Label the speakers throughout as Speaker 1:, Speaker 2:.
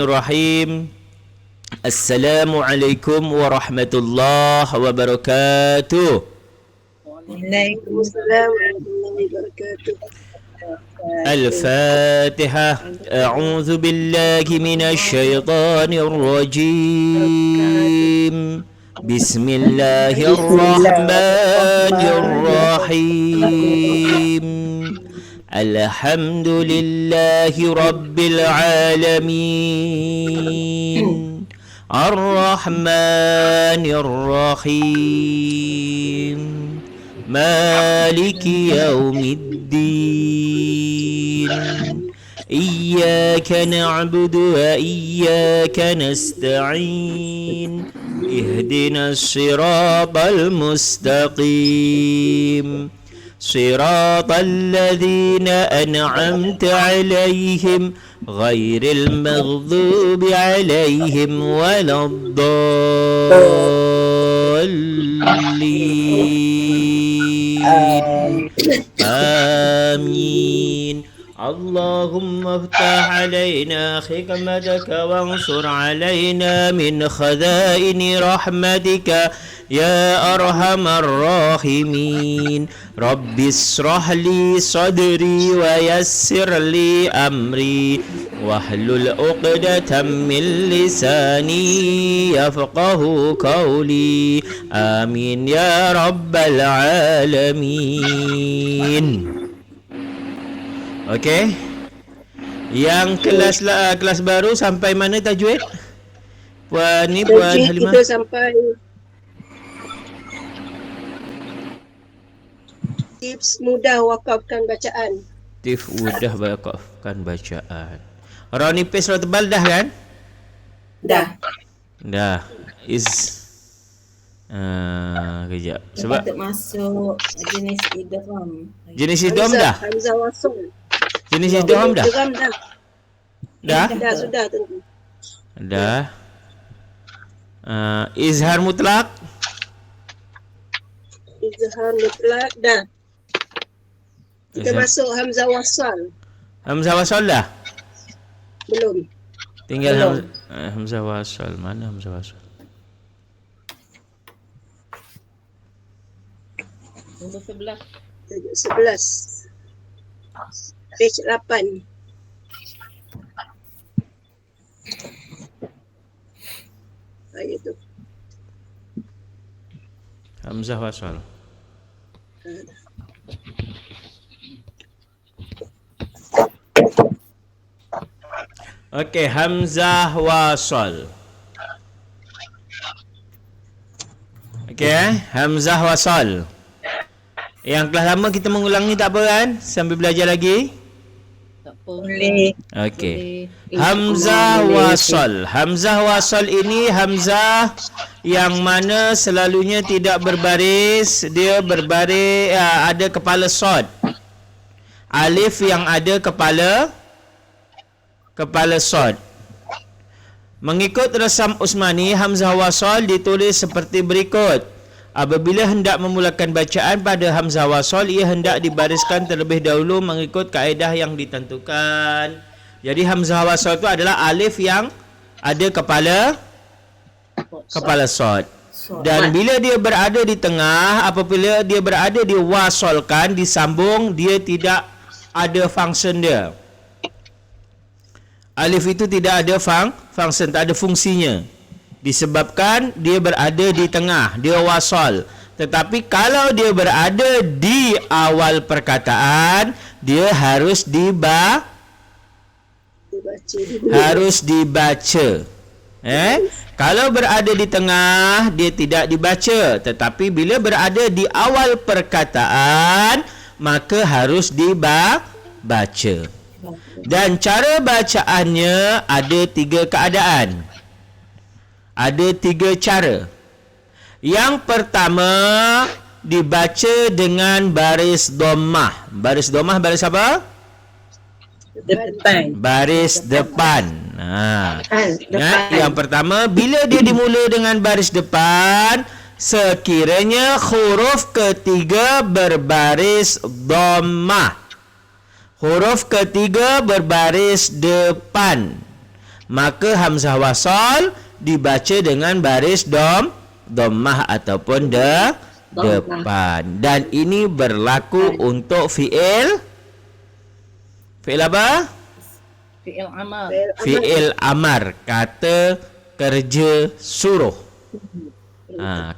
Speaker 1: Bismillahirrahmanirrahim. Assalamualaikum warahmatullahi wabarakatuh.
Speaker 2: Waalaikumsalam warahmatullahi wabarakatuh.
Speaker 1: Al-Fatihah. A'udzu billahi minasy syaithanir rajim. Bismillahirrahmanirrahim. Alhamdulillahi Rabbil Alamin. Ar-Rahmanir Rahim. Maliki Yaumiddin. Iyyaka na'budu wa iyyaka nasta'in. Ihdinas siratal mustaqim. صراط الذين أنعمت عليهم غير المغضوب عليهم ولا الضالين آمين اللهم افتح علينا حكمتك وانصر علينا من خزائن رحمتك يا أرحم الراحمين رب اشرح لي صدري ويسر لي أمري واحلل عقدة من لساني يفقه قولي آمين يا رب العالمين. Okey. Yang kelas baru sampai mana tajwid? Puan Halimah.
Speaker 2: Kita sampai tips mudah wakafkan bacaan.
Speaker 1: Tips mudah wakafkan bacaan. Orang nipis kalau tebal dah kan? Dah. Kejap. Sebab
Speaker 3: masuk jenis idgham.
Speaker 1: Jenis idgham dah?
Speaker 2: Hamzah wasl.
Speaker 1: Jenis idgham dah? Dah?
Speaker 2: Dah, sudah tentu.
Speaker 1: Dah. Izhar mutlak?
Speaker 2: Izhar mutlak dah. Kita masuk hamzah wasal.
Speaker 1: Hamzah wasal dah?
Speaker 2: Belum.
Speaker 1: Tinggal hamzah wasal. Mana hamzah wasal?
Speaker 3: Nombor 11.
Speaker 2: 11. Page 8. Ayat tu.
Speaker 1: Hamzah wasal. Okey, hamzah wasal. Okey, hamzah wasal. Yang kelas lama kita mengulang ni tak apa kan? Sambil belajar lagi.
Speaker 3: Tak apa.
Speaker 2: Boleh.
Speaker 1: Okey. Hamzah wasal. Hamzah wasal ini hamzah yang mana selalunya tidak berbaris, dia berbaris ada kepala shad. Alif yang ada kepala shad. Mengikut Rasam Usmani, hamzah wasal ditulis seperti berikut. Apabila hendak memulakan bacaan pada hamzah wasal, ia hendak dibariskan terlebih dahulu mengikut kaedah yang ditentukan. Jadi hamzah wasal itu adalah alif yang ada kepala shad. Dan bila dia berada di tengah, apabila dia berada diwasalkan, disambung, dia tidak ada function dia. Alif itu tidak ada function, tak ada fungsinya. Disebabkan dia berada di tengah, dia wasal. Tetapi kalau dia berada di awal perkataan, dia harus dibaca. Kalau berada di tengah, dia tidak dibaca. Tetapi bila berada di awal perkataan, maka harus dibaca. Dan cara bacaannya ada 3 keadaan. Ada 3 cara. Yang pertama, dibaca dengan baris dhammah. Baris dhammah baris apa?
Speaker 2: Depan.
Speaker 1: Baris depan. Yang pertama, bila dia dimula dengan baris depan, sekiranya huruf ketiga berbaris dhammah. Huruf ketiga berbaris depan. maka hamzah wasal dibaca dengan baris dhammah ataupun depan. Dan ini berlaku untuk fi'il apa?
Speaker 3: Fi'il amal.
Speaker 1: Fi'il amar, kata kerja suruh.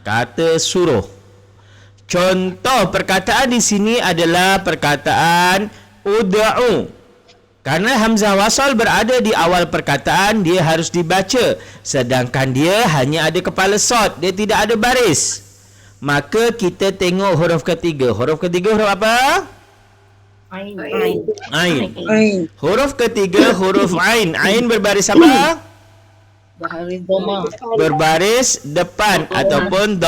Speaker 1: Kata suruh. Contoh perkataan di sini adalah perkataan ud'u. Karena hamzah wasal berada di awal perkataan, dia harus dibaca. Sedangkan dia hanya ada kepala sod, dia tidak ada baris. Maka kita tengok huruf ketiga. Huruf ketiga huruf apa?
Speaker 3: Ain.
Speaker 1: Ain. Huruf ketiga huruf ain. Ain berbaris apa?
Speaker 3: Baris doma.
Speaker 1: Berbaris depan ataupun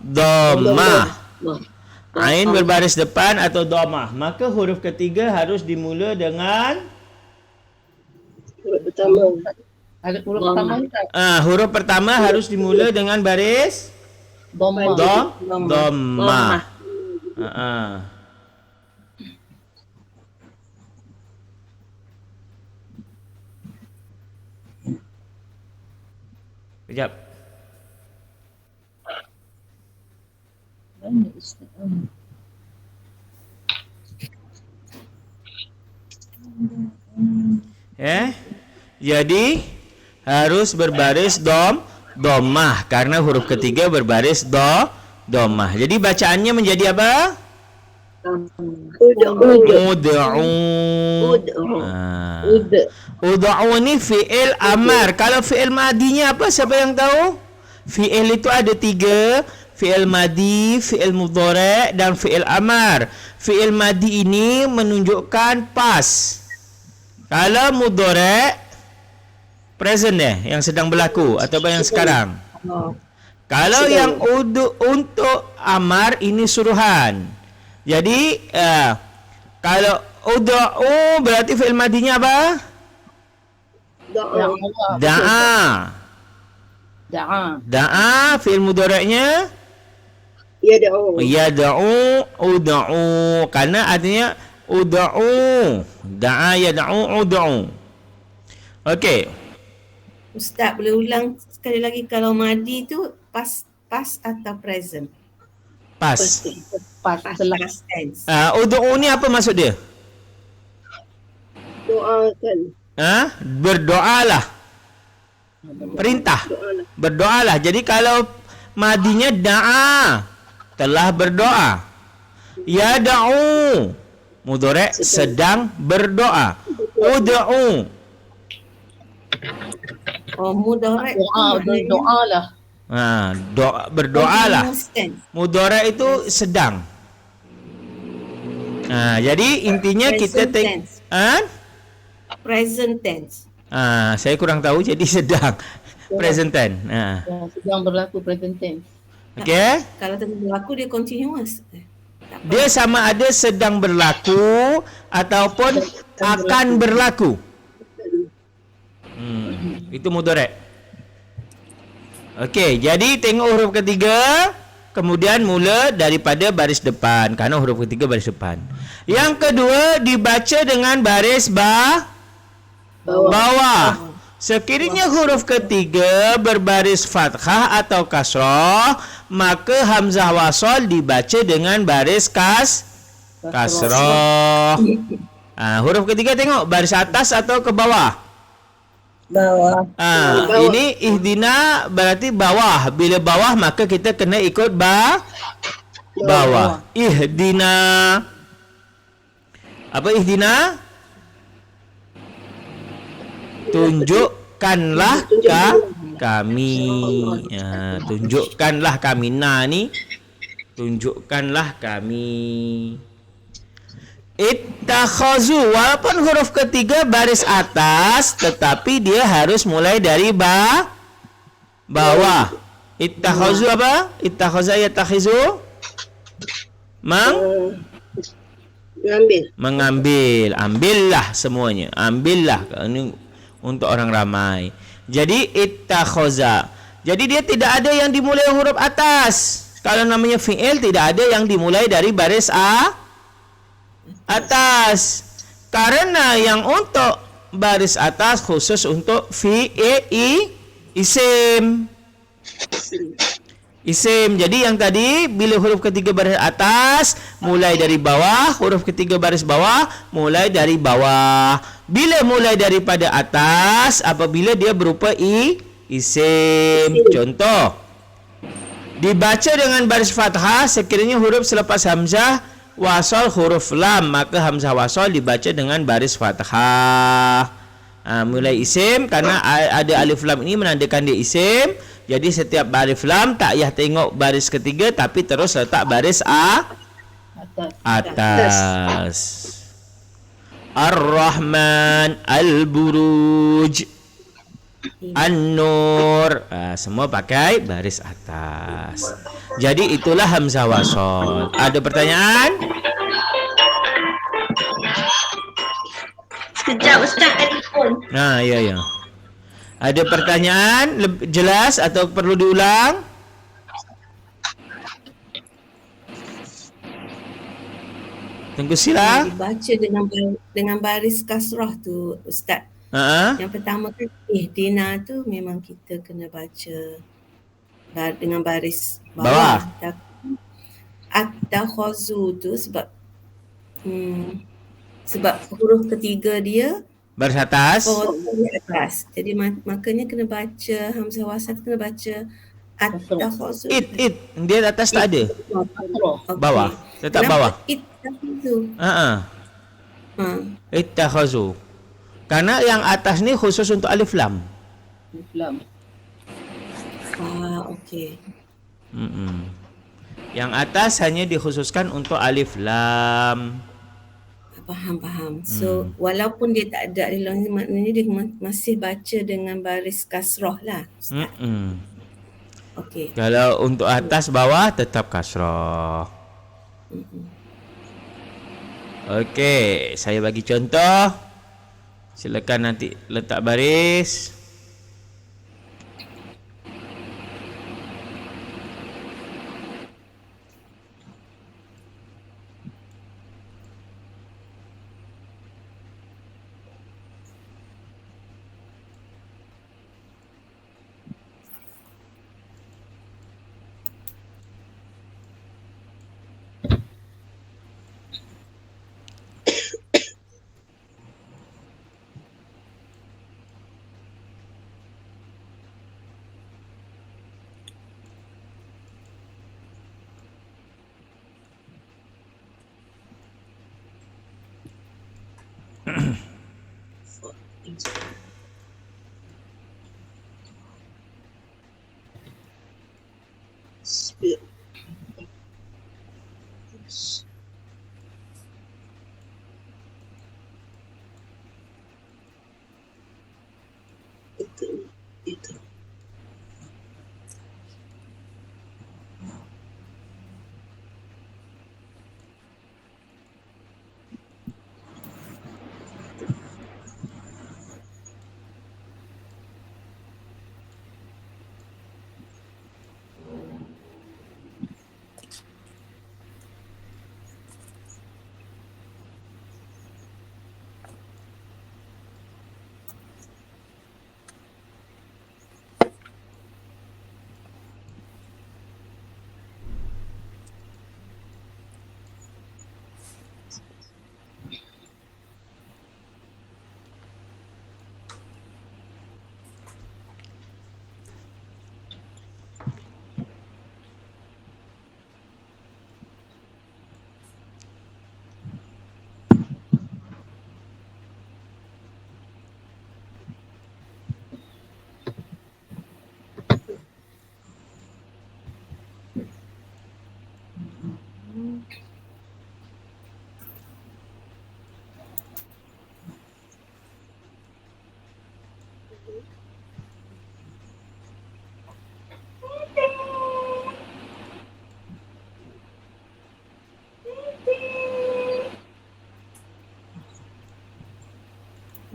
Speaker 1: dhammah. Ain berbaris depan atau dhammah. Maka huruf ketiga harus dimula dengan
Speaker 2: Huruf pertama.
Speaker 3: Ada huruf pertama tak?
Speaker 1: huruf pertama harus dimula dengan baris
Speaker 3: Doma.
Speaker 1: dhammah. Sekejap. Jadi harus berbaris dhammah karena huruf ketiga berbaris dhammah. Jadi bacaannya menjadi apa? Ud'u ni fi'il amar. Kalau fi'il madinya apa? Siapa yang tahu? Fi'il itu ada 3. Fi'il madi, fi'il mudhari' dan fi'il amar. Fi'il madi ini menunjukkan past. Kalau mudhari' present yang sedang berlaku atau yang sekarang. Kalau yang untuk amar ini suruhan. Jadi kalau ud'u berarti fi'il madinya apa? Da'a fi'il mudhari'nya
Speaker 2: Yad'u.
Speaker 1: ud'u karena artinya ud'u. Da'a yad'u ud'u. Okey.
Speaker 4: Ustaz boleh ulang sekali lagi kalau madi tu past atau present?
Speaker 1: Pas.
Speaker 4: Past tense.
Speaker 1: Ud'u ni apa maksud dia?
Speaker 2: Doakan.
Speaker 1: Berdoalah. Perintah. Berdoalah. Jadi kalau madinya da'a, telah berdoa. Yad'u, mudhari' sedang berdoa. Ud'u.
Speaker 4: Mudhari'
Speaker 3: Doa lah.
Speaker 1: Berdoalah. Mudhari' itu sedang. Jadi intinya kita
Speaker 4: present tense.
Speaker 1: Saya kurang tahu jadi sedang. Present tense.
Speaker 3: Sedang berlaku present tense.
Speaker 1: Okey.
Speaker 4: Kalau tengah berlaku dia continuous.
Speaker 1: Dia sama ada sedang berlaku ataupun akan berlaku. Itu mudhari'. Okey, jadi tengok huruf ketiga, kemudian mula daripada baris depan kerana huruf ketiga baris depan. Yang kedua dibaca dengan baris bawah. Sekiranya huruf ketiga berbaris fathah atau kasrah, maka hamzah wasal dibaca dengan baris kasrah. Huruf ketiga tengok baris atas atau ke bawah?
Speaker 3: Bawah.
Speaker 1: Ini ihdina berarti bawah. Bila bawah maka kita kena ikut bawah. Ihdina. Apa ihdina? Tunjukkanlah kami. Tunjukkanlah kami. Ni tunjukkanlah kami. Ittakhazu, walaupun huruf ketiga baris atas, tetapi dia harus mulai dari bawah. Ittakhazu apa? Ittakhaza yattakhizu? Mengambil. Ambillah semuanya. Ambillah. Ini untuk orang ramai. Jadi ittakhaza. Jadi dia tidak ada yang dimulai huruf atas. Kalau namanya fi'il tidak ada yang dimulai dari baris atas. Karena yang untuk baris atas khusus untuk isim. Isim. Jadi yang tadi bila huruf ketiga baris atas mulai dari bawah, huruf ketiga baris bawah mulai dari bawah. Bila mulai daripada atas apabila dia berupa isim. Contoh, dibaca dengan baris fathah sekiranya huruf selepas hamzah wasal huruf lam, maka hamzah wasal dibaca dengan baris fathah. Mulai isim karena ada alif lam ini menandakan dia isim. Jadi setiap alif lam tak payah tengok baris ketiga tapi terus letak baris atas. Ar-Rahman, Al-Buruj, An-Nur, semua pakai baris atas. Jadi itulah hamzah wasal. Ada pertanyaan?
Speaker 2: Sekejap Ustaz telefon.
Speaker 1: Ya. Ada pertanyaan jelas atau perlu diulang? Tunggu sila.
Speaker 4: Dibaca dengan baris kasrah tu Ustaz. Yang pertama kan Dina tu memang kita kena baca dengan baris bawah. At-takhazu tu sebab huruf ketiga dia
Speaker 1: baris atas.
Speaker 4: Atas. Jadi makanya kena baca hamzah wasal, kena baca at-takhazu.
Speaker 1: Dia atas tak ada. Bawah. Tetap bawah.
Speaker 4: It-takhazu.
Speaker 1: Ittakhazu. Karena yang atas ni khusus untuk alif lam.
Speaker 4: Okey.
Speaker 1: Yang atas hanya dikhususkan untuk alif lam.
Speaker 4: Faham. So walaupun dia tak ada alif lam, maknanya dia masih baca dengan baris kasrah lah. Okey.
Speaker 1: Kalau untuk atas bawah tetap kasrah. Okey, saya bagi contoh. Silakan nanti letak baris.
Speaker 2: Itu.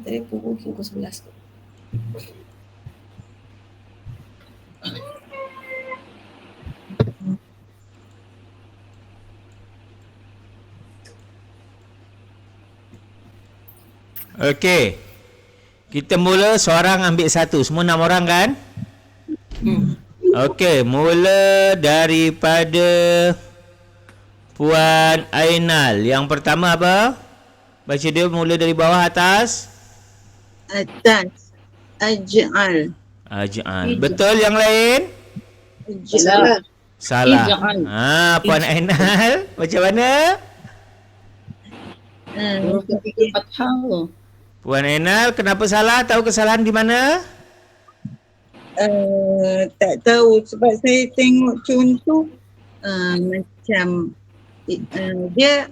Speaker 4: Dari pukul 11 tu.
Speaker 1: Okey. Kita mula seorang ambil satu. Semua 6 orang kan? Okey, mula daripada Puan Ainal. Yang pertama apa? Baca dia mula dari bawah atas.
Speaker 5: Atas. Aj'al.
Speaker 1: Aj'al. Betul yang lain?
Speaker 5: Salah.
Speaker 1: Salah.
Speaker 3: Ij'al.
Speaker 1: Puan Ainal, macam mana?
Speaker 3: Huruf ketiga fathah tu.
Speaker 1: Puan Ainal, kenapa salah? Tahu kesalahan di mana?
Speaker 5: Tak tahu sebab saya tengok contoh macam dia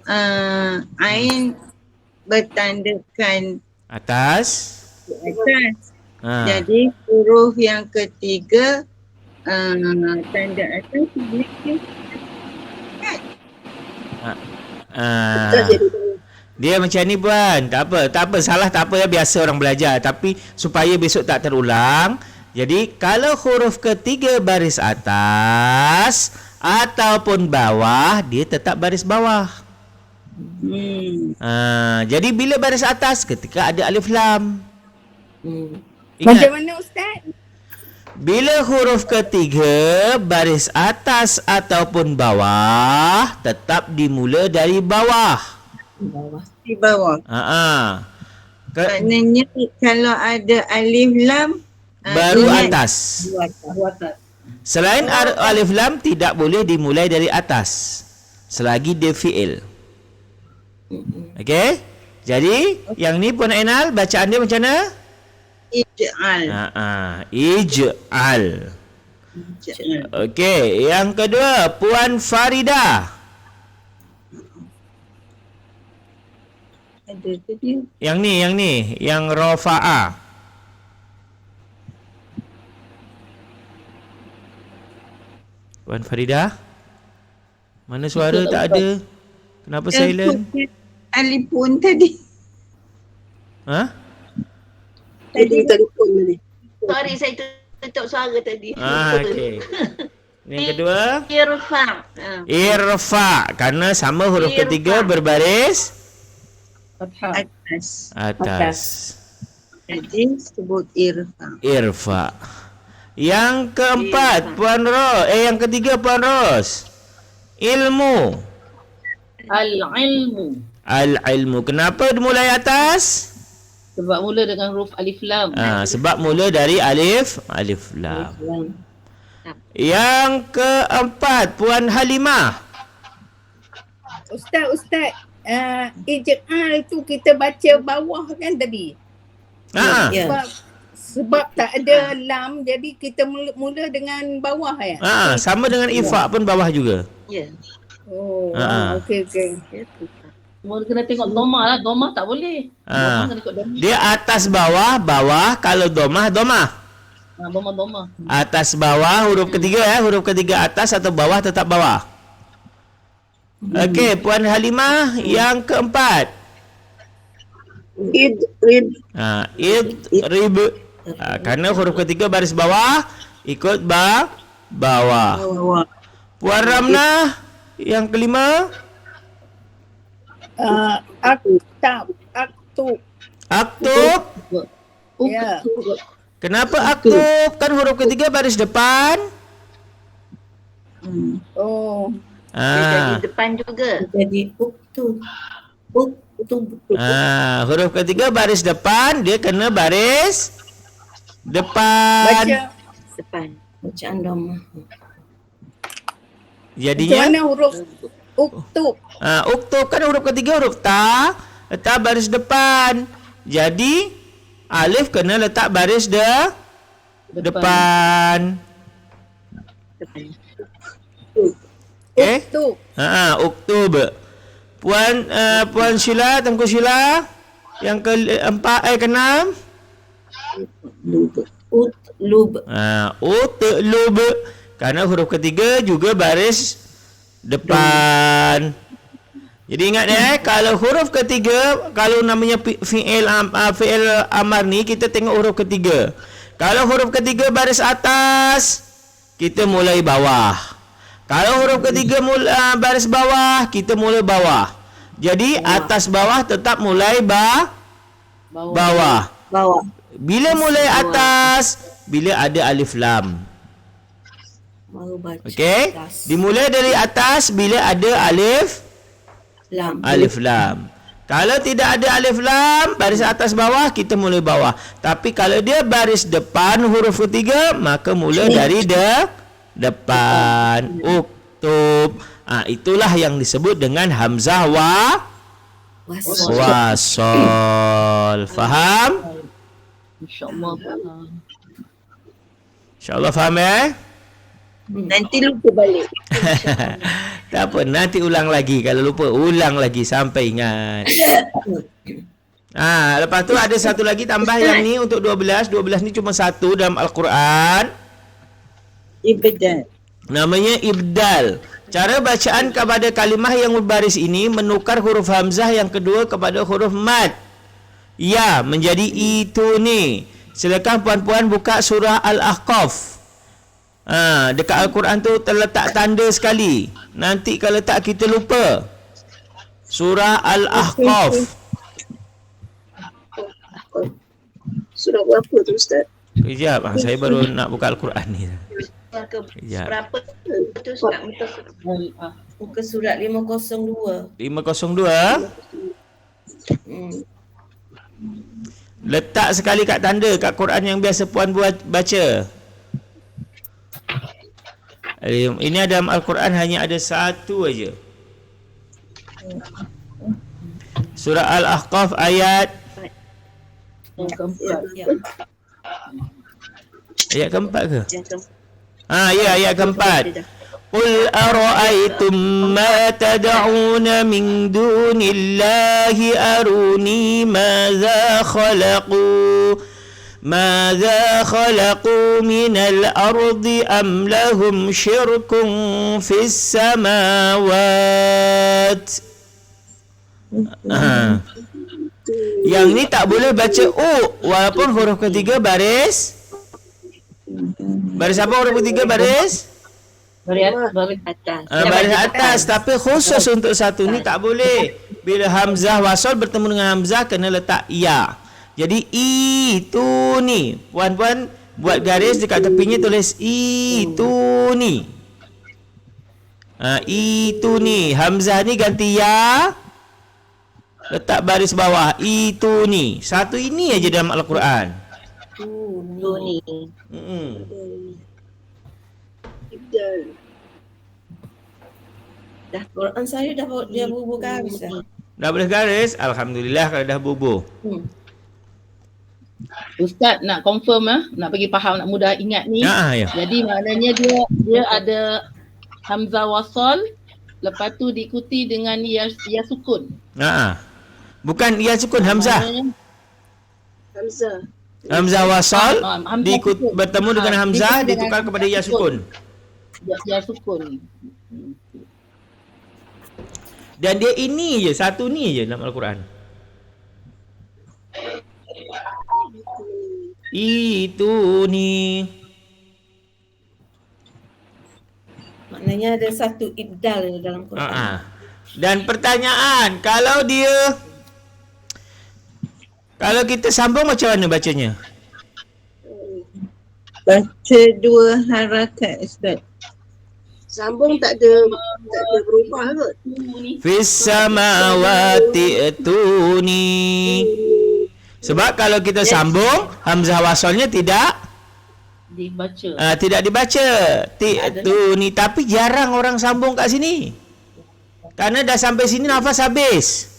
Speaker 5: ain bertandakan
Speaker 1: Atas.
Speaker 5: di atas.
Speaker 1: Ha.
Speaker 5: Jadi huruf yang ketiga tanda atas dia
Speaker 1: Dia macam ni Puan. Tak apa, salah tak apa ya, biasa orang belajar. Tapi supaya besok tak terulang. Jadi kalau huruf ketiga baris atas ataupun bawah, dia tetap baris bawah. Jadi bila baris atas, ketika ada alif lam.
Speaker 6: Macam mana Ustaz?
Speaker 1: Bila huruf ketiga baris atas ataupun bawah, tetap dimula dari bawah.
Speaker 5: di bawah. Maknanya kalau ada alif lam
Speaker 1: Baru
Speaker 5: ingat
Speaker 1: atas. Selain alif lam tidak boleh dimulai dari atas selagi dia fi'il. Okey? Jadi yang ni Puan Ainal, bacaan dia macam mana?
Speaker 5: ij'al.
Speaker 1: Ij'al. Okey, yang kedua Puan Farida.
Speaker 5: Ada tu dia.
Speaker 1: Yang ni, yang rafa'ah. Puan Farida? Mana suara tak ada? Kenapa silent?
Speaker 5: Alif pun tadi.
Speaker 1: Ha?
Speaker 5: Tadi telefon tadi.
Speaker 2: Sorry, saya tutup suara tadi.
Speaker 1: Okey. Yang kedua?
Speaker 2: Irfa.
Speaker 1: Irfa. Kerana sama huruf
Speaker 2: Irfa.
Speaker 1: ketiga berbaris
Speaker 3: Fathah.
Speaker 1: atas.
Speaker 5: Jadi sebut irfa.
Speaker 1: Irfa. Yang keempat, Puan Ros. Yang ketiga, Puan Ros. Ilmu.
Speaker 3: Al-ilmu.
Speaker 1: Al-ilmu. Kenapa dimulai atas?
Speaker 3: Sebab mula dengan huruf alif lam.
Speaker 1: Sebab mula dari alif lam. Yang keempat, Puan Halimah.
Speaker 6: Ustaz, ij'al tu kita baca bawah kan tadi. Sebab tak ada lam, jadi kita mula dengan bawah ya.
Speaker 1: Sama dengan ifak pun bawah juga.
Speaker 2: Ya.
Speaker 6: Oh, okey.
Speaker 3: Semua kena tengok domah lah. Domah tak boleh. Domah kena ikut domah.
Speaker 1: Dia atas bawah, bawah. Kalau domah.
Speaker 3: Domah.
Speaker 1: Atas bawah, huruf ketiga huruf ketiga atas atau bawah tetap bawah. Okey, Puan Halimah, yang keempat.
Speaker 5: Idrib.
Speaker 1: Idrib. Kerana huruf ketiga baris bawah, ikut bawah. Puan Ramnah, yang kelima. Aktub.
Speaker 6: Ya.
Speaker 1: Kenapa aktub? Kan huruf ketiga baris depan.
Speaker 6: Oh.
Speaker 2: Dia jadi depan juga.
Speaker 4: Jadi uktub.
Speaker 1: Huruf ketiga baris depan, dia kena baris depan.
Speaker 6: Baca.
Speaker 2: Depan.
Speaker 4: Bacaan domah.
Speaker 1: Jadinya
Speaker 6: Macam mana huruf uktub?
Speaker 1: uktub kan huruf ketiga huruf ta, letak baris depan. Jadi alif kena letak baris depan. Okey?
Speaker 6: Uktub.
Speaker 1: Uktub. Puan Sheila, Tengku Sheila, yang keempat keenam.
Speaker 4: Utlub.
Speaker 1: Utlub. Kerana huruf ketiga juga baris depan. Jadi ingat kalau huruf ketiga, kalau namanya fi'il amar ni, kita tengok huruf ketiga. Kalau huruf ketiga baris atas, kita mulai bawah. Kalau huruf ketiga baris bawah, kita mula bawah. Jadi atas bawah tetap mulai bawah. Bila mulai atas, bila ada alif lam.
Speaker 4: Baru baca
Speaker 1: Okey?
Speaker 4: atas.
Speaker 1: Dimulai dari atas bila ada alif lam. Kalau tidak ada alif lam, baris atas bawah, kita mulai bawah. Tapi kalau dia baris depan huruf ketiga, maka mula dari depan. Uktub. Itulah yang disebut dengan hamzah wasol. Faham?
Speaker 3: InsyaAllah.
Speaker 1: InsyaAllah faham
Speaker 5: Nanti lupa balik.
Speaker 1: Tak apa, nanti ulang lagi. Kalau lupa, ulang lagi sampai ingat. Lepas tu ada satu lagi tambah yang ni untuk 12. 12 ni cuma satu dalam Al-Quran.
Speaker 5: Ibdal.
Speaker 1: Namanya ibdal. Cara bacaan kepada kalimah yang berbaris ini menukar huruf hamzah yang kedua kepada huruf mad. Ya, menjadi itu ni. Silakan puan-puan buka surah Al-Ahqaf. Dekat Al-Quran tu terletak tanda sekali. Nanti kalau tak kita lupa. Surah Al-Ahqaf.
Speaker 5: Surah berapa tu Ustaz?
Speaker 1: Sekejap, saya baru nak buka Al-Quran ni.
Speaker 2: Ke berapa tu surat
Speaker 4: Muka surat 502.
Speaker 1: 502. Letak sekali kat tanda kat Quran yang biasa puan buat baca. Ini dalam Al-Quran hanya ada satu aja. Surah Al-Ahqaf ayat
Speaker 3: Yang keempat.
Speaker 1: ayat keempat ke?
Speaker 2: yang ke
Speaker 1: Ya, ayat keempat. Qul ara'aytum ma tad'un min dunillahi aruni madza khalaqu min al-ardi am lahum syirkun fis samawat. Yang ni tak boleh baca walaupun huruf ketiga baris apa huruf ketiga baris?
Speaker 3: Baris
Speaker 2: atas.
Speaker 1: Baris atas, tapi khusus untuk satu ni tak boleh. Bila hamzah wasal bertemu dengan hamzah kena letak ya. Jadi itu ni. Puan-puan buat garis dekat tepinya tulis itu ni. Itu ni. Hamzah ni ganti ya. Letak baris bawah. Itu ni. Satu ini aja dalam Al-Quran.
Speaker 2: Tu ni.
Speaker 5: Ibdal.
Speaker 4: Dah Quran saya dah dia bubuh garis dah.
Speaker 1: Dah boleh garis? Alhamdulillah kalau dah bubuh.
Speaker 3: Ustaz nak confirm nak bagi faham, nak mudah ingat ni.
Speaker 1: Ya.
Speaker 3: Jadi maknanya dia ada hamzah wasal, lepas tu diikuti dengan ya sukun.
Speaker 1: Bukan ya sukun, hamzah.
Speaker 3: Maknanya,
Speaker 5: Hamzah.
Speaker 1: Hamzah wasal
Speaker 3: hamzah sukun.
Speaker 1: bertemu dengan hamzah ditukar kepada ya sukun.
Speaker 3: Ya sukun.
Speaker 1: Dan dia ini je, satu ni je dalam Al-Quran. Itu ni.
Speaker 4: Maknanya ada satu ibdal dalam Quran.
Speaker 1: Dan pertanyaan, kalau kita sambung macam mana bacanya?
Speaker 5: Baca dua harakat Ustaz. Sambung tak ada berubah kot.
Speaker 1: Fis samawati atuni. Sebab kalau kita sambung, hamzah wasalnya tidak
Speaker 3: Dibaca.
Speaker 1: tidak dibaca. Ti'tuni, tapi jarang orang sambung kat sini. Karena dah sampai sini nafas habis.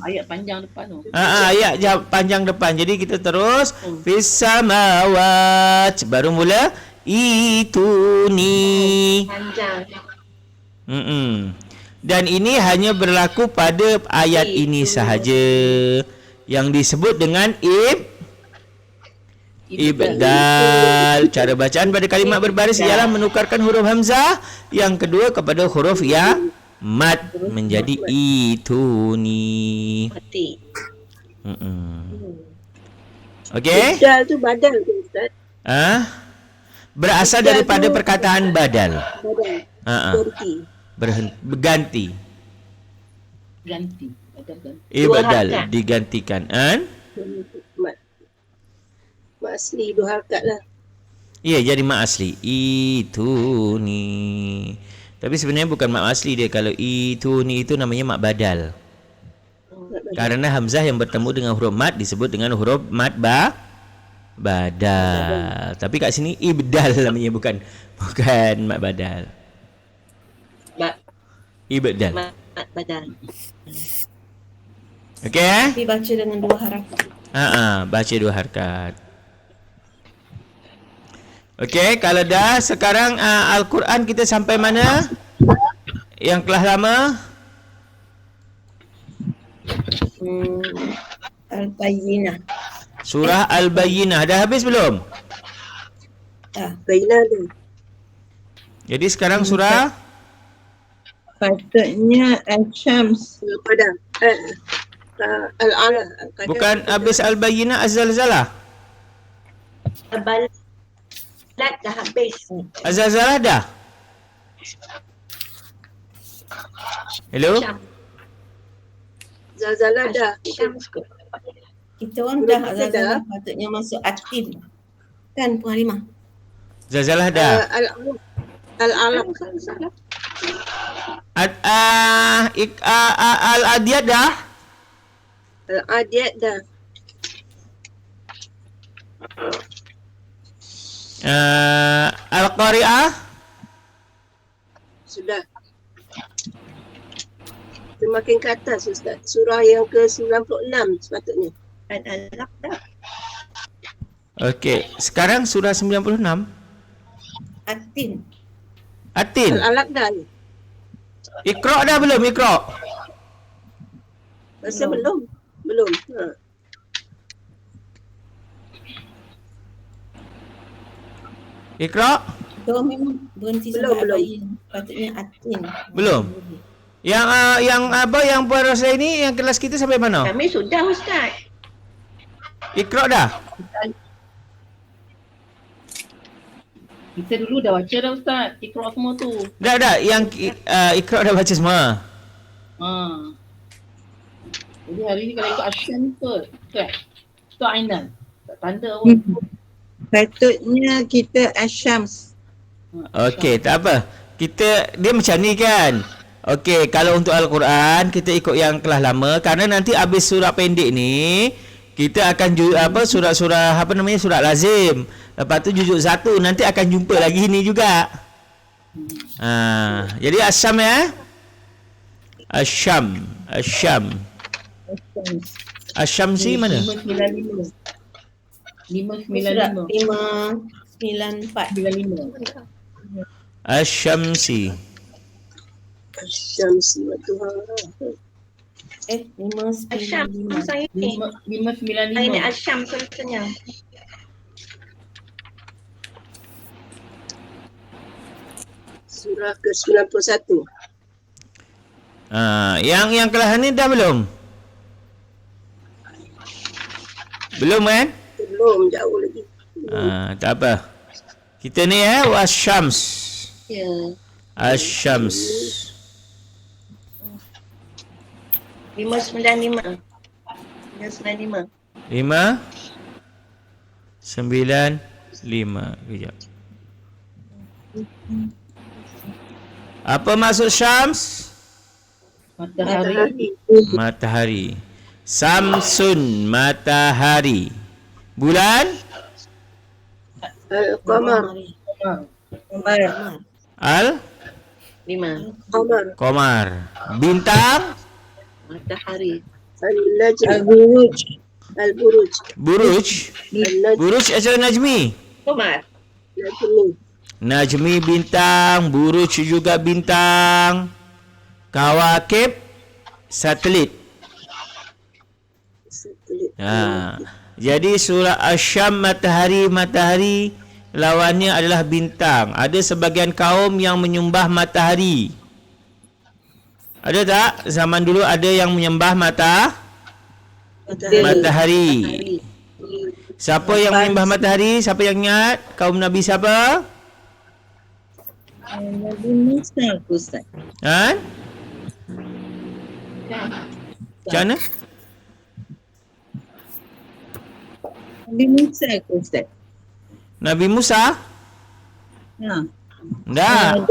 Speaker 3: Ayat panjang depan tu.
Speaker 1: Ayat panjang depan. Jadi kita terus fis samawat, baru mula ituni.
Speaker 2: Panjang.
Speaker 1: Dan ini hanya berlaku pada ayat ini sahaja yang disebut dengan ibdal. Cara bacaan pada kalimat berbaris ialah menukarkan huruf hamzah yang kedua kepada huruf ya mad menjadi ituni.
Speaker 2: Mati.
Speaker 1: Okey?
Speaker 5: Ibdal tu badal tu Ustaz.
Speaker 1: Berasal daripada perkataan badal.
Speaker 5: Berganti.
Speaker 1: Berganti.
Speaker 3: Ganti.
Speaker 1: Ibdal digantikan.
Speaker 5: Mak asli 2 harakat lah.
Speaker 1: Ya, jadi mat asli. Itu ni. Tapi sebenarnya bukan mat asli dia. Kalau itu ni itu namanya mat badal. Karena hamzah yang bertemu dengan huruf mat disebut dengan huruf mat badal. Tapi kat sini ibdal namanya, bukan mat badal. Ibdal.
Speaker 2: Mat badal.
Speaker 1: Okey.
Speaker 4: Tapi baca dengan 2 harakat.
Speaker 1: Baca 2 harakat. Okey, kalau dah sekarang Al-Quran kita sampai mana? Yang kelas lama?
Speaker 4: Al-Bayyinah.
Speaker 1: Surah Al-Bayyinah. Dah habis belum?
Speaker 5: Baina tu.
Speaker 1: Jadi sekarang surah
Speaker 5: Patutnya Al-Syams. Padang. Al-Ala.
Speaker 1: bukan habis Al-Bayyinah, Az-Zalzalah.
Speaker 2: Balat dah habis.
Speaker 1: Az-Zalzalah dah. Hello?
Speaker 2: Syam.
Speaker 5: Zalzalah dah.
Speaker 2: Syams ke?
Speaker 4: Kita orang dah Azazah patutnya masuk Atin. Kan Puan Halimah?
Speaker 1: Zalzalah dah.
Speaker 5: Al-Alaq.
Speaker 1: Al-Adiyat dah.
Speaker 5: Al-Adiyat dah.
Speaker 1: Al-Qari'ah
Speaker 5: Sudah. Semakin ke atas Ustaz. Surah yang ke-96 sepatutnya.
Speaker 2: Al-Alaq dah.
Speaker 1: Okey, sekarang surah 96.
Speaker 4: Atin.
Speaker 1: Atin.
Speaker 5: Al-Alaq dah.
Speaker 1: Iqra' dah belum? Iqra'.
Speaker 5: Rasa belum? Belum.
Speaker 1: Iqra'.
Speaker 4: Kita memang berhenti
Speaker 5: Belum,
Speaker 4: sampai
Speaker 5: belum.
Speaker 4: Al-Bayyin. Patutnya Atin.
Speaker 1: Belum? Yang apa yang Puan Rosla ini yang kelas kita sampai mana?
Speaker 2: Kami sudah Ustaz.
Speaker 1: Iqra' dah.
Speaker 3: Kita dulu dah baca dah Ustaz. Iqra' semua tu.
Speaker 1: Dah yang Iqra' dah baca semua.
Speaker 3: Jadi hari ni kalau ikut Asyam kot. Kan? Tu Ainan. Tak tanda pun.
Speaker 5: Patutnya kita Asyams.
Speaker 1: Okey, tak apa. Dia macam ni kan. Okey, kalau untuk Al-Quran kita ikut yang kelas lama kerana nanti habis surah pendek ni kita akan surah-surah surah lazim. Lepas tu juzuk 1 nanti akan jumpa lagi ni juga. Jadi Asyam ya. Asyam. Asyamsi mana?
Speaker 3: 595.
Speaker 4: 595.
Speaker 3: 595.
Speaker 1: Asyamsi.
Speaker 5: Asyamsi wa Tuhan.
Speaker 4: 595.
Speaker 2: Asyam saya ni.
Speaker 3: 595.
Speaker 2: Ini Asyam sebenarnya.
Speaker 5: Surah ke-91.
Speaker 1: Yang kelas ni dah belum? Belum kan?
Speaker 5: Belum, jauh lagi.
Speaker 1: Tak apa. Kita ni Wasyams.
Speaker 2: Ya.
Speaker 1: Asyams.
Speaker 2: 595. 595.
Speaker 1: 595. Kejap. Apa maksud Syams? Matahari. Samsun, matahari. Bulan?
Speaker 5: Al-Qamar.
Speaker 1: Al?
Speaker 2: 5.
Speaker 1: Qamar. Bintang?
Speaker 2: Matahari.
Speaker 5: Al-Najm. Al-Buruj. Al-Buruj.
Speaker 1: Buruj?
Speaker 5: Al-Najm.
Speaker 1: Buruj atau Najmi?
Speaker 2: Qamar.
Speaker 5: Najmi.
Speaker 1: Najmi bintang, buruj juga bintang. Kawakib satelit. Jadi surah Asyam matahari lawannya adalah bintang. Ada sebagian kaum yang menyembah matahari. Ada tak? Zaman dulu ada yang menyembah matahari. Siapa yang menyembah matahari? Siapa yang ingat? Kaum Nabi siapa?
Speaker 5: Nabi Musa, Ustaz.
Speaker 1: Macam mana?
Speaker 6: Nabi Musa ke Ustaz?
Speaker 1: Nabi Musa?
Speaker 6: Ha.
Speaker 1: Tak.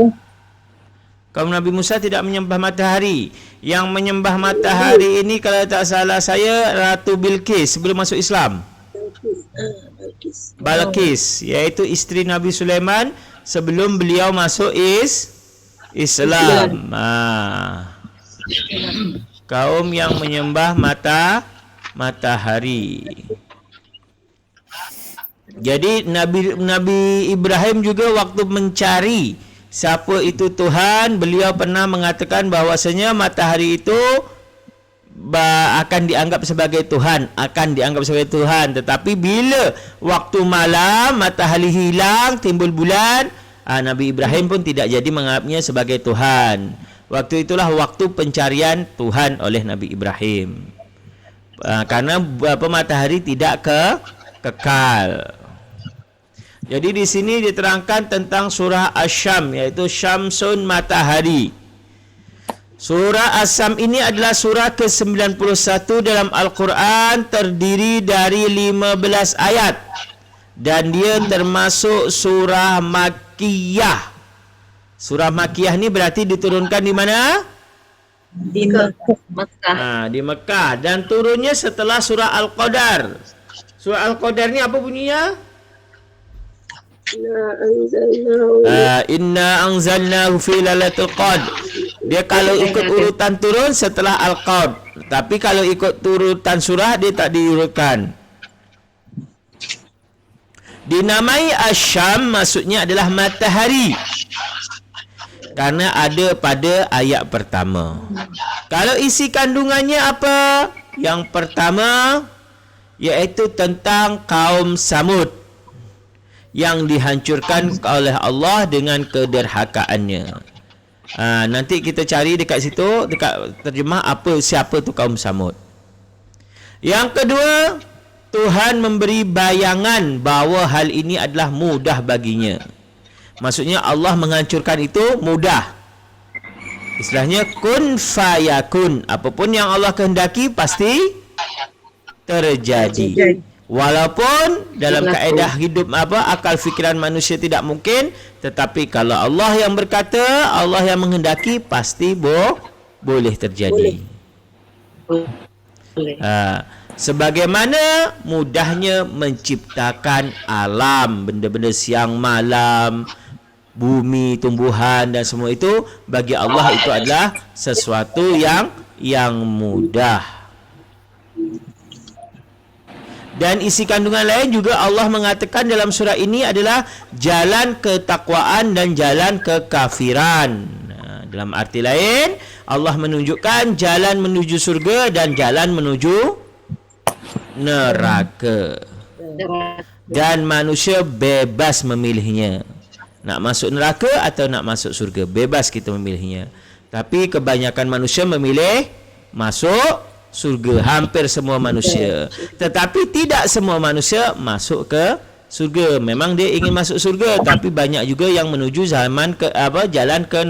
Speaker 1: Kaum Nabi Musa tidak menyembah matahari. Yang menyembah matahari ini kalau tak salah saya Ratu Bilqis sebelum masuk Islam.
Speaker 5: Balkis.
Speaker 1: Balqis, iaitu isteri Nabi Sulaiman sebelum beliau masuk Islam. Kaum yang menyembah matahari. Jadi Nabi Ibrahim juga waktu mencari siapa itu Tuhan, beliau pernah mengatakan bahwasanya matahari itu akan dianggap sebagai Tuhan, tetapi bila waktu malam matahari hilang, timbul bulan, Nabi Ibrahim pun tidak jadi menganggapnya sebagai Tuhan. Waktu itulah waktu pencarian Tuhan oleh Nabi Ibrahim. Karena matahari tidak kekal. Jadi di sini diterangkan tentang surah Asy-Syams, iaitu Syamsun, matahari. Surah As-Sam ini adalah surah ke-91 dalam Al-Quran, terdiri dari 15 ayat dan dia termasuk surah Makkiyah. Surah Makkiyah ni berarti diturunkan di mana?
Speaker 2: Di Mekah.
Speaker 1: Di Mekah, dan turunnya setelah surah Al-Qadar. Surah Al-Qadar ni apa bunyinya? Inna anzalnahu fi lailatul qadr. Dia kalau ikut urutan turun setelah Al-Qadr, tapi kalau ikut urutan surah dia tak diurutkan. Dinamai Asy-Syams maksudnya adalah matahari, karena ada pada ayat pertama. Kalau isi kandungannya apa? Yang pertama iaitu tentang kaum Samud yang dihancurkan oleh Allah dengan kederhakaannya. Nanti kita cari dekat situ, dekat terjemah siapa tu kaum Samud. Yang kedua, Tuhan memberi bayangan bahawa hal ini adalah mudah baginya. Maksudnya Allah menghancurkan itu mudah. Istilahnya kun fayakun. Apapun yang Allah kehendaki pasti terjadi. Walaupun dalam kaedah hidup akal fikiran manusia tidak mungkin, tetapi kalau Allah yang berkata, Allah yang menghendaki, pasti boleh terjadi. Sebagaimana mudahnya menciptakan alam, benda-benda siang malam, bumi, tumbuhan dan semua itu, bagi Allah itu adalah sesuatu yang mudah. Dan isi kandungan lain juga Allah mengatakan dalam surah ini adalah jalan ketakwaan dan jalan kekafiran. Dalam arti lain, Allah menunjukkan jalan menuju surga dan jalan menuju neraka. Dan manusia bebas memilihnya. Nak masuk neraka atau nak masuk surga, bebas kita memilihnya. Tapi kebanyakan manusia memilih masuk surga, hampir semua manusia. Tetapi tidak semua manusia masuk ke surga. Memang dia ingin masuk surga, tapi banyak juga yang menuju jalan ke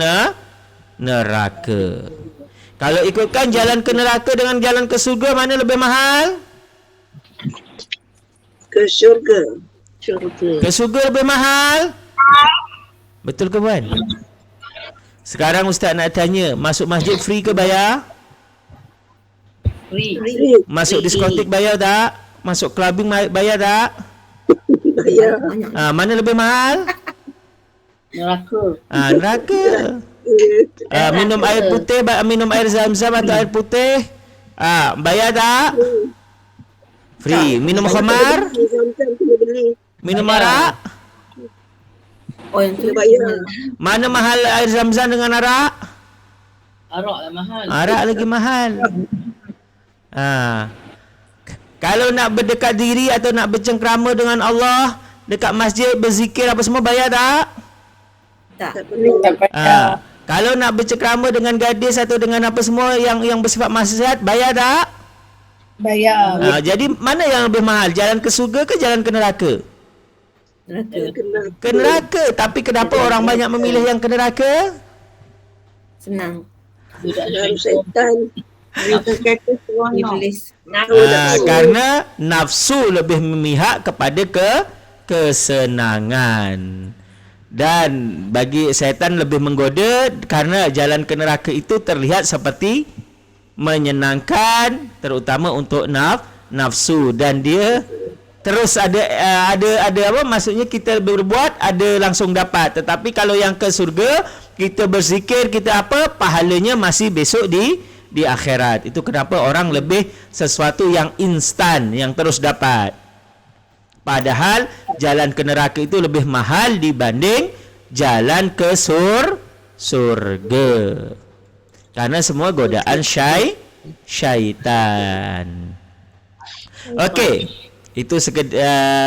Speaker 1: neraka. Kalau ikutkan jalan ke neraka dengan jalan ke surga, mana lebih mahal?
Speaker 5: Ke syurga.
Speaker 1: Ke surga lebih mahal? Betul ke Puan? Sekarang Ustaz nak tanya, masuk masjid free ke bayar?
Speaker 3: Free.
Speaker 1: Masuk diskotik bayar tak? Masuk clubbing bayar tak?
Speaker 5: Bayar.
Speaker 1: Mana lebih mahal?
Speaker 3: Neraka.
Speaker 1: Neraka. Minum air putih, minum air zam-zam atau air putih, bayar tak? Free. Minum khamar? Minum arak?
Speaker 4: Yang tu
Speaker 5: bayar.
Speaker 1: Mana mahal air zam-zam dengan arak?
Speaker 3: Arak lah mahal.
Speaker 1: Arak lagi mahal. Kalau nak berdekat diri atau nak bercengkrama dengan Allah dekat masjid, berzikir apa semua, bayar tak?
Speaker 4: tak.
Speaker 1: Kalau nak bercengkrama dengan gadis atau dengan apa semua yang bersifat maksiat, bayar tak?
Speaker 6: Bayar.
Speaker 1: Jadi mana yang lebih mahal? Jalan ke surga ke jalan ke neraka? Ke neraka. Tapi kenapa orang banyak memilih yang ke neraka?
Speaker 4: Senang.
Speaker 3: Budak
Speaker 5: Dalam syaitan.
Speaker 6: Kita kata seronok.
Speaker 4: Iblis.
Speaker 1: Karena nafsu lebih memihak kepada kesenangan. Dan bagi syaitan lebih menggoda karena jalan ke neraka itu terlihat seperti menyenangkan, terutama untuk nafsu, dan dia terus ada apa, maksudnya kita berbuat ada langsung dapat. Tetapi kalau yang ke surga, kita berzikir, kita apa, pahalanya masih besok di akhirat. Itu kenapa orang lebih sesuatu yang instan, yang terus dapat. Padahal jalan ke neraka itu lebih mahal dibanding jalan ke surga. Karena semua godaan syaitan. Okey, itu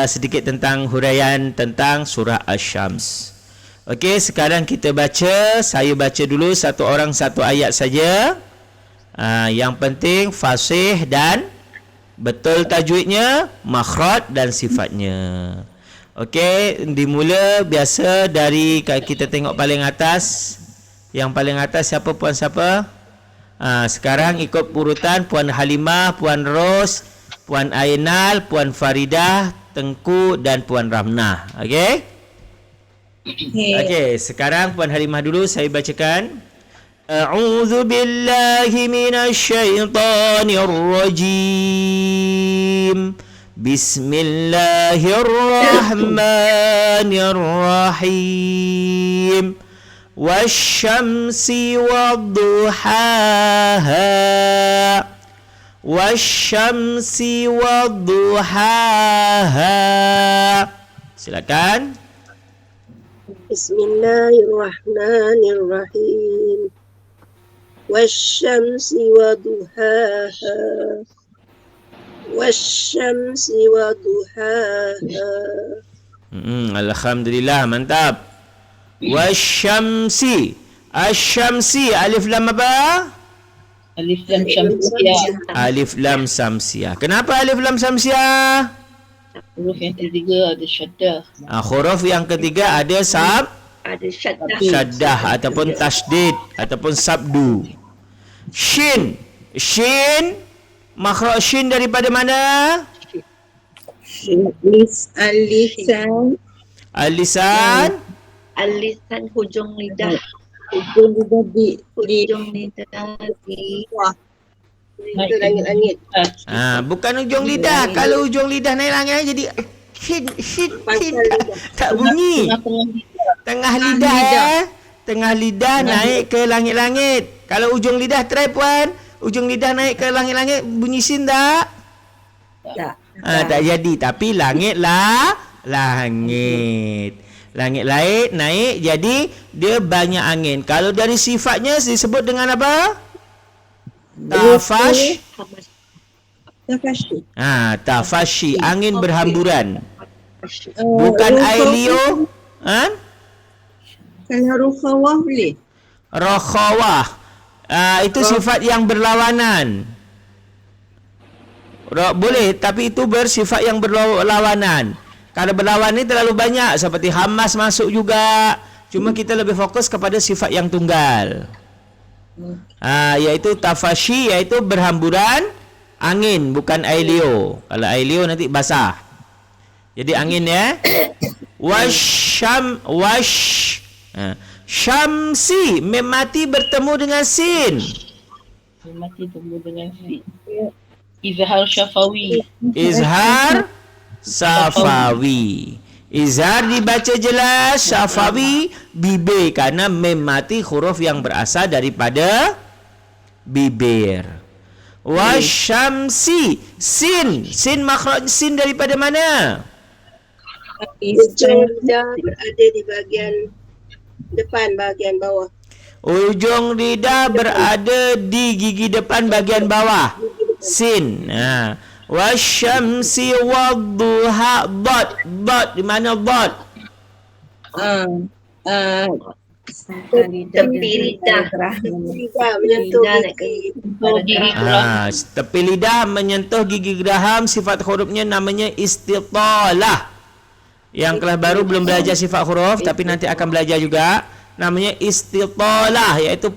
Speaker 1: sedikit tentang huraian tentang surah Asy-Syams. Okey, sekarang kita baca. Saya baca dulu satu orang satu ayat saja. Yang penting fasih dan betul tajwidnya, makhraj dan sifatnya. Okey, dimula biasa dari kita tengok paling atas. Yang paling atas siapa, puan siapa? Sekarang ikut urutan Puan Halimah, Puan Ros, Puan Ainal, Puan Faridah, Tengku dan Puan Ramnah. Okey? Okey, sekarang Puan Halimah dulu, saya bacakan. A'udzu billahi minasy syaithanir rajim. Bismillahirrahmanirrahim. Wasyamsi wadduhaha. Wasyamsi wadduhaha. Silakan.
Speaker 5: Bismillahirrahmanirrahim. Wasyamsi wadduhaha. Wasyamsi wadduhaha.
Speaker 1: Alhamdulillah, mantap. Wasyamsi. Asyamsi, alif lam apa?
Speaker 3: Alif lam syamsiyah.
Speaker 1: Alif lam samsiah. Kenapa alif lam samsiah?
Speaker 3: Huruf yang ketiga ada syaddah.
Speaker 1: Huruf yang ketiga ada
Speaker 5: Ada syaddah.
Speaker 1: syaddah ataupun tasdid ataupun sabdu. Shin. Shin. Makhraj shin daripada mana?
Speaker 6: Alisan.
Speaker 1: Al-lisan.
Speaker 2: Alisan hujung lidah.
Speaker 6: Hujung lidah di
Speaker 2: Hujung lidah di
Speaker 5: Itu langit-langit.
Speaker 1: Bukan ujung lidah. Kalau ujung lidah naik langit jadi shin, shin, shin. Tak bunyi. Tengah lidah. Tengah lidah naik ke langit-langit. Kalau ujung lidah, try puan. Ujung lidah naik ke langit-langit, bunyi sin tak? Tak jadi. Tapi langit lah. Langit. Langit naik jadi dia banyak angin. Kalau dari sifatnya disebut dengan apa? Tafashi. Angin berhamburan. Bukan air liur.
Speaker 6: Kalau rukhawah boleh?
Speaker 1: Rakhawah. Itu sifat yang berlawanan. Boleh, tapi itu bersifat yang berlawanan. Kalau berlawan ni terlalu banyak, seperti Hamas masuk juga. Cuma kita lebih fokus kepada sifat yang tunggal. Iaitu tafashi, iaitu berhamburan angin, bukan air liur. Kalau air liur nanti basah. Jadi angin ya. Syamsi, memati bertemu dengan sin.
Speaker 3: Memati bertemu dengan sin. Izhar syafawi.
Speaker 1: Izhar safawi. Izhar dibaca jelas, syafawi bibir, karena memati huruf yang berasal daripada bibir. Wasyamsi, sin makhraj sin daripada mana?
Speaker 5: Ujung lidah berada di bahagian depan, bahagian bawah.
Speaker 1: Ujung lidah berada di gigi depan bahagian bawah. Sin. Wasyamsi wadduha. Dot. Di mana dot?
Speaker 2: tepi lidah.
Speaker 5: Lidah menyentuh gigi.
Speaker 1: Tepi lidah menyentuh gigi geraham. Sifat hurufnya namanya istitalah. Yang kelas baru belum belajar sifat huruf, tapi nanti akan belajar juga. Namanya istitalah, iaitu